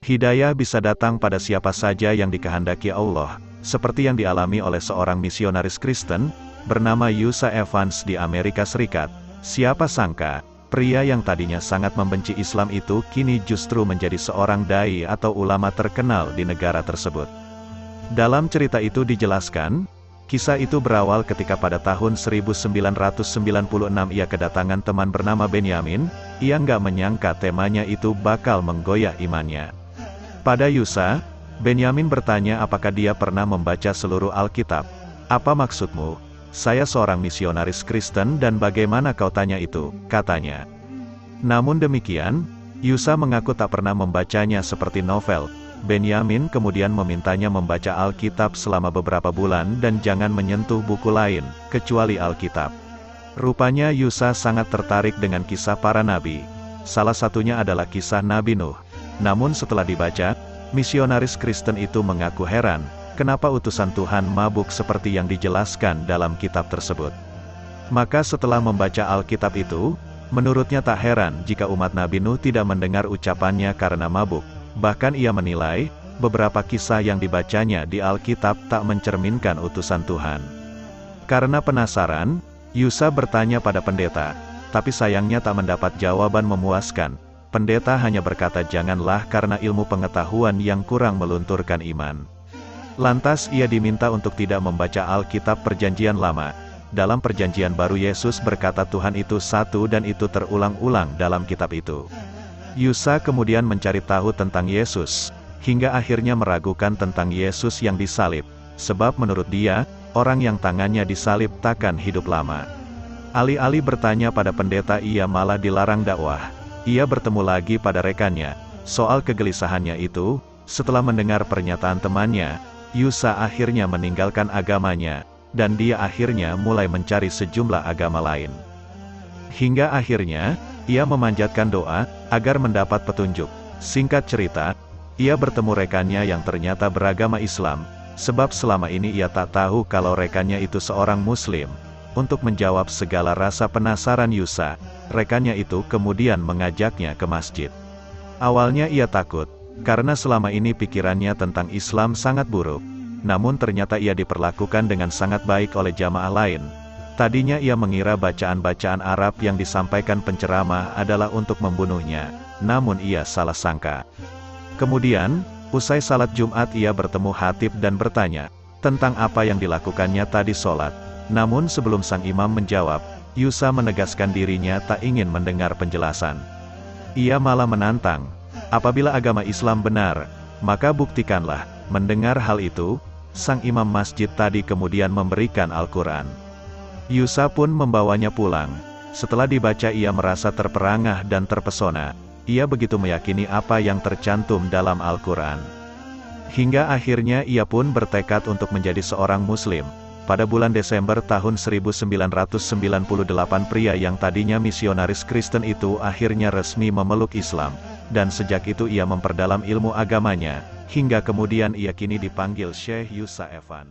Hidayah bisa datang pada siapa saja yang dikehendaki Allah, seperti yang dialami oleh seorang misionaris Kristen, bernama Yusa Evans di Amerika Serikat. Siapa sangka, pria yang tadinya sangat membenci Islam itu kini justru menjadi seorang dai atau ulama terkenal di negara tersebut. Dalam cerita itu dijelaskan, kisah itu berawal ketika pada tahun 1996 ia kedatangan teman bernama Benyamin. Ia nggak menyangka temanya itu bakal menggoyah imannya. Pada Yusa, Benyamin bertanya apakah dia pernah membaca seluruh Alkitab. "Apa maksudmu? Saya seorang misionaris Kristen dan bagaimana kau tanya itu?" katanya. Namun demikian, Yusa mengaku tak pernah membacanya seperti novel. Benyamin kemudian memintanya membaca Alkitab selama beberapa bulan dan jangan menyentuh buku lain, kecuali Alkitab. Rupanya Yusa sangat tertarik dengan kisah para nabi. Salah satunya adalah kisah Nabi Nuh. Namun setelah dibaca, misionaris Kristen itu mengaku heran, kenapa utusan Tuhan mabuk seperti yang dijelaskan dalam kitab tersebut. Maka setelah membaca Alkitab itu, menurutnya tak heran jika umat Nabi Nuh tidak mendengar ucapannya karena mabuk. Bahkan ia menilai, beberapa kisah yang dibacanya di Alkitab tak mencerminkan utusan Tuhan. Karena penasaran, Yusa bertanya pada pendeta, tapi sayangnya tak mendapat jawaban memuaskan. Pendeta hanya berkata janganlah karena ilmu pengetahuan yang kurang melunturkan iman. Lantas ia diminta untuk tidak membaca Alkitab Perjanjian Lama. Dalam Perjanjian Baru Yesus berkata Tuhan itu satu dan itu terulang-ulang dalam kitab itu. Yusa kemudian mencari tahu tentang Yesus, hingga akhirnya meragukan tentang Yesus yang disalib, sebab menurut dia, orang yang tangannya disalib takkan hidup lama. Alih-alih bertanya pada pendeta ia malah dilarang dakwah. Ia bertemu lagi pada rekannya. Soal kegelisahannya itu, setelah mendengar pernyataan temannya, Yusa akhirnya meninggalkan agamanya, dan dia akhirnya mulai mencari sejumlah agama lain. Hingga akhirnya, ia memanjatkan doa, agar mendapat petunjuk. Singkat cerita, ia bertemu rekannya yang ternyata beragama Islam, sebab selama ini ia tak tahu kalau rekannya itu seorang Muslim. Untuk menjawab segala rasa penasaran Yusa, rekannya itu kemudian mengajaknya ke masjid. Awalnya ia takut, karena selama ini pikirannya tentang Islam sangat buruk. Namun ternyata ia diperlakukan dengan sangat baik oleh jamaah lain. Tadinya ia mengira bacaan-bacaan Arab yang disampaikan penceramah adalah untuk membunuhnya, namun ia salah sangka. Kemudian, usai salat Jumat ia bertemu khatib dan bertanya, tentang apa yang dilakukannya tadi sholat. Namun sebelum sang imam menjawab, Yusa menegaskan dirinya tak ingin mendengar penjelasan. Ia malah menantang, apabila agama Islam benar, maka buktikanlah. Mendengar hal itu, sang imam masjid tadi kemudian memberikan Al-Quran. Yusa pun membawanya pulang. Setelah dibaca ia merasa terperangah dan terpesona. Ia begitu meyakini apa yang tercantum dalam Al-Quran. Hingga akhirnya ia pun bertekad untuk menjadi seorang Muslim. Pada bulan Desember tahun 1998 pria yang tadinya misionaris Kristen itu akhirnya resmi memeluk Islam. Dan sejak itu ia memperdalam ilmu agamanya, hingga kemudian ia kini dipanggil Syekh Yusa Evans.